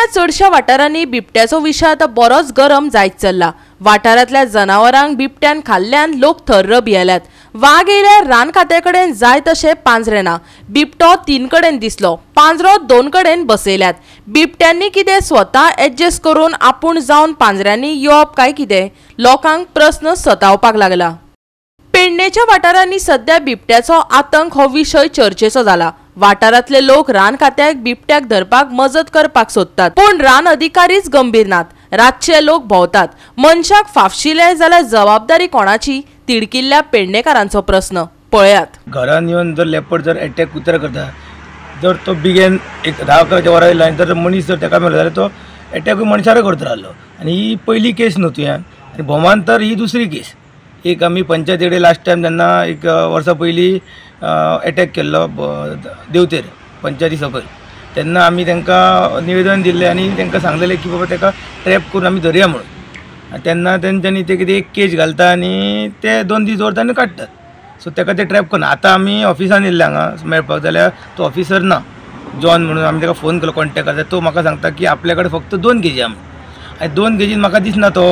गोंयांतल्या चडशा वाठारांनी बिबट्याचो विशय आतां बरोच गरम जायत चल्ला। वाठारांतल्या जनावरांक बिबट्यान खाल्ल्यान लोक थर्र भियेल्यात। वाघ येयल्यार रान खात्या कडेन जाय तशें पांजरे ना। बिबटो 3 कडेन दिसलो, पांजरो 2 कडेन बसयल्यात। बिबट्यांनी कितें स्वता एडजस्ट करून आपूण जावन पांजऱ्यांनी येवप काय कितें? लोकांक प्रस्न सतावपाक लागला। पेडणेच्या वाठारांनी सध्या बिबट्याचो आतंक हो विशय चर्चेचो जाला। वाठारांतले लोक रान खात्याक बिबट्याक धरपाक मजत करपाक सोदतात, पूण रान अधिकारीच गंभीर नात। रातचे लोक भोंवतात। मनशाक फाफशिले जाल्यार जबाबदारी कोणाची? तिडकिल्ल्या पेडणेकारांचो प्रस्न पळयात। घरान येवन जर लेपर्ड जर अटॅक कुत्रा करता, जर तो बिगेन एक 10-11 वरां येयला आनी जर मनीस जर ताका मेळ्ळो जाल्यार तो अटॅक मनशार करता रावलो। आनी ही पयली केस न्हू तुवें, आनी भोवमान तर ही दुसरी केस। एक आमी पंचायती कडेन लास्ट टायम जेन्ना एक वर्सा पयलीं अटॅक केल्लो देवतेर पंचायती सकयल, तेन्ना आमी तांकां निवेदन दिल्लें आनी तांकां सांगलेलें की बाबा ताका ट्रॅप करून आमी धरया म्हणून। तेन्ना तेंच्यांनी ते कितें एक केज घालता आनी ते 2 दीस दवरता आनी काडटात। सो ताका ते ट्रॅप करना। आतां आमी ऑफिसान येयल्ले हांगा मेळपाक, जाल्यार तो ऑफिसर ना, जॉन म्हणून आमी ताका फोन केलो कॉन्टॅक्ट करता। तो म्हाका सांगता की आपल्या कडेन फक्त 2 केजी आहा म्हणून। आनी 2 केजीन म्हाका दिसना तो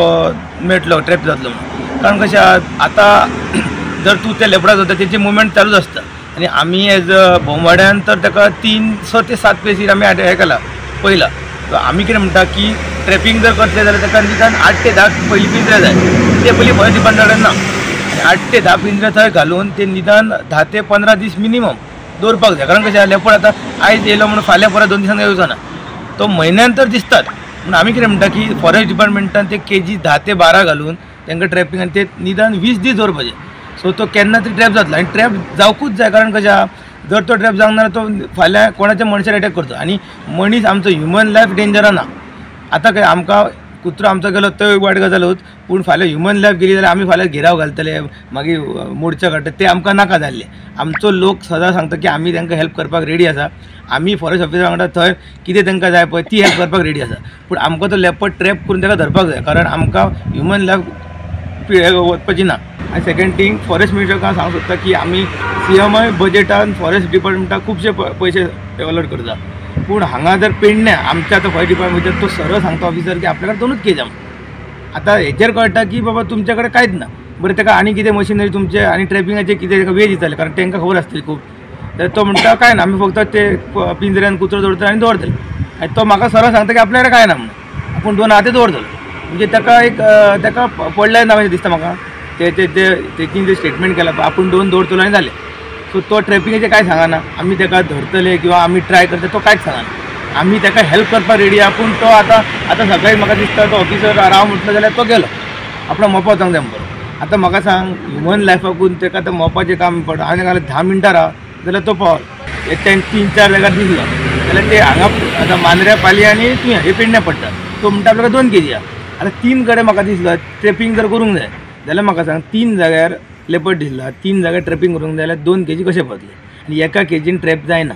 मेळटलो, ट्रॅप जातलो म्हणून। कारण कशें आतां जर तूं त्या लेपडाक जाता तेची मुवमेंट चालूच आसता आनी आमी एज अ भोवमाड्यान तर ताका 6 ते 7 प्लेसीर आमी हें केला पयला। सो आमी कितें म्हणटा की ट्रॅपिंग जर करतले जाल्यार ताका निदान 8 ते 10 पयलीं पिंजरे जाय। ते पयलीं फॉरेस्ट डिपार्टमेंटान ना, आनी 8 ते 10 पिंजरे थंय घालून ते निदान 10 ते 15 दीस मिनिमम दवरपाक जाय। कारण कशें लेपर्ड आतां आयज येयलो म्हणून फाल्यां परत 2 दिसांनी येवचो ना, तो म्हयन्यान तर दिसतात। पूण आमी कितें म्हणटा की फॉरेस्ट डिपार्टमेंटान ते केजी 10 ते 12 घालून तांकां ट्रॅपिंग आनी ते निदान 20 दीस दवरपाचे। सो तो केन्ना तरी ट्रॅप जातलो आनी ट्रॅप जावकूच जाय। कारण कशें आहा, जर तो ट्रॅप जावंक ना तो फाल्यां कोणाच्या मनशार अटॅक करता आनी मनीस आमचो ह्युमन लायफ डेंजरान ना। आतां काय आमकां कुत्रो आमचो गेलो तो वायट गजालूच, पूण फाल्यां ह्युमन लायफ गेली जाल्यार आमी फाल्यां घेराव घालतले, मागीर मोर्चा काडटले, ते आमकां नाका जाल्ले। आमचो लोक सदां सांगता की आमी तांकां हेल्प करपाक रेडी आसा। आमी फॉरेस्ट ऑफिसरा वांगडा थंय कितें तांकां जाय पळय ती हेल्प करपाक रेडी आसा। पूण आमकां तो लेपर्ड ट्रॅप करून ताका धरपाक जाय, कारण आमकां ह्युमन लायफ वचपाची ना। आनी सेकंड थिंग, फॉरेस्ट मिनिस्टराक सांगूंक सोदता की आमी CMI बजेटान फॉरेस्ट डिपार्टमेंटाक खुबशे पयशे अलॉट करता, पूण हांगा जर पेडण्या आमच्या आतां फॉरेस्ट डिपार्टमेंटान तो सरळ सांगता ऑफिसर की आपल्या कडेन 2च केज आहा। आतां हेचेर कळटा की बाबा तुमच्या कडेन कांयच ना। बरें, ताका आनी कितें मशिनरी तुमचे आनी ट्रॅपिंगाचे कितें ताका वेळ दिताले, कारण तांकां खबर आसतली खूब। तर तो म्हणटा काय ना, आमी फक्त ते पिंजऱ्यान कुत्रो दवरतले आनी दवरतले। आनी तो म्हाका सरळ सांगता की आपल्या कडेन काय ना म्हणून, आपूण 2 हाती दवरतलो। म्हणजे ताका पडलें ना अशें दिसता म्हाका। तेची जे स्टेटमेंट केला आपूण 2 दवरतलो आनी जालें। सो तो ट्रॅपिंगाचें कांय सांगना, आमी ताका धरतले किंवा आमी ट्राय करतले तो कांयच सांगना। आमी ताका हेल्प करपाक रेडी आहा, पूण तो आतां सकाळीं म्हाका दिसता तो ऑफिसर राव म्हटलो जाल्यार तो गेलो, आपलो मोपा वचोंक जाय म्हणून। आतां म्हाका सांग, ह्युमन लायफाकून ताका आतां मोपाचें काम पडटा। आनी जाल्यार 10 मिनटां राव जाल्यार तो पावलो। एकट्यान 3-4 जाग्यार दिसलो जाल्यार ते हांगा आतां मांद्र्या पाली आनी तुवें हे पेडण्या पडटा। तो म्हणटा आपल्याक 2 केजी आहा। आतां 3 कडेन म्हाका दिसलो ट्रॅपिंग जर करूंक जाय जाल्यार म्हाका सांग, 3 जाग्यार लेपर्ड दिसला, 3 जाग्यार ट्रॅपिंग करूंक जाय जाल्यार 2 केजी कशें पावतले? आनी एका केजीन ट्रॅप जायना।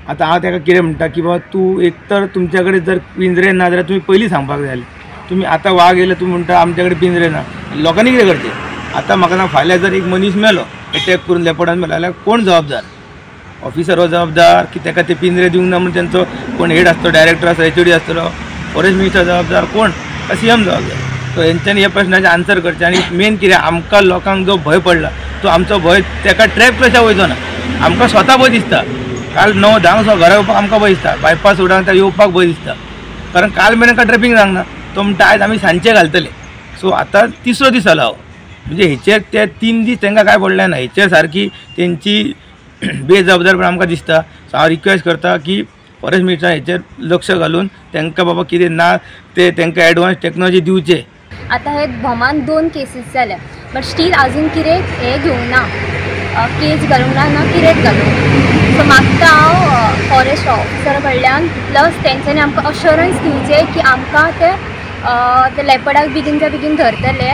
आतां हांव ताका कितें म्हणटा की बाबा तूं एक तर तुमच्या कडेन जर पिंजरे ना जाल्यार तुमी पयलीं सांगपाक जाय आसलें। तुमी आतां वाघ येयलो तुमी म्हणटा आमच्या कडेन पिंजरे ना, लोकांनी कितें करचें? आतां म्हाका सांग, फाल्यां जर एक मनीस मेलो अटॅक करून लेपर्डान मेलो जाल्यार कोण जबाबदार? ऑफिसर हो जबाबदार की ताका ते पिंजरे दिवंक ना म्हणून तांचो कोण हेड आसतो, डायरेक्टर आसता, HOD आसतलो, फॉरेस्ट मिनिस्टर जबाबदार, कोण CM जबाबदार? सो हेंच्यांनी ह्या प्रश्नाचें आन्सर करचें। आनी मेन कितें, आमकां लोकांक जो भंय पडला तो आमचो भंय ताका ट्रॅप कशा वयचो ना, आमकां स्वता भंय दिसता। काल 9-10 सुद्दां घरा येवपाक आमकां भंय दिसता, बायपास सोडांक येवपाक भंय दिसता, कारण काल मेरेन ताका ट्रॅपिंग जावंक ना। तो म्हणटा आयज आमी सांजचे घालतले। सो आतां 3रो दीस जाला हो, म्हणजे हेचेर ते 3 दीस तांकां कांय पडलें ना। हेचेर सारकी तेंची बेजबाबदारपण आमकां दिसता। सो हांव रिक्वेस्ट करता की फॉरेस्ट मिनिस्टर हेचेर लक्ष घालून तांकां बाबा कितें ना ते तांकां एडवान्स टॅक्नॉलॉजी दिवचे। आतां हे भोवमान 2 केसीस जाल्या, बट स्टील आजून कितें हे घेवंक ना, केस घालूंक ना कितेंच घालूंक। सो मागता हांव फॉरेस्ट ऑफिसरा कडल्यान प्लस तेंच्यांनी आमकां अश्युरन्स दिवचे की आमकां ते लेपर्डाक बेगीन धरतले।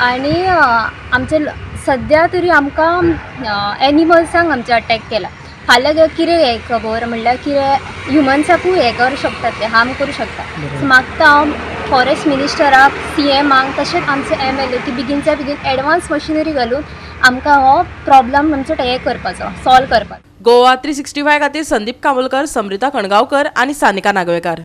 आनी आमचे सद्या तरी आमकां एनिमल्सांक आमचे अटॅक केला, फाल्यां कितें हें खबर म्हणल्यार कितें ह्युमन्साकूय हें करूं शकतात, ते हार्म करूं शकता। सो मागता हांव फॉरेस्ट मिनिस्टराक, CMाक, तशेंच आमचे MLA की बेगीनच्या बेगीन एडवान्स मशिनरी घालून आमकां हो प्रॉब्लम आमचो हे करपाचो, सॉल्व करपाचो। गोवा 365 खातीर संदीप कामोलकर, समृता कणगांवकर आनी सानिका नागवेकर।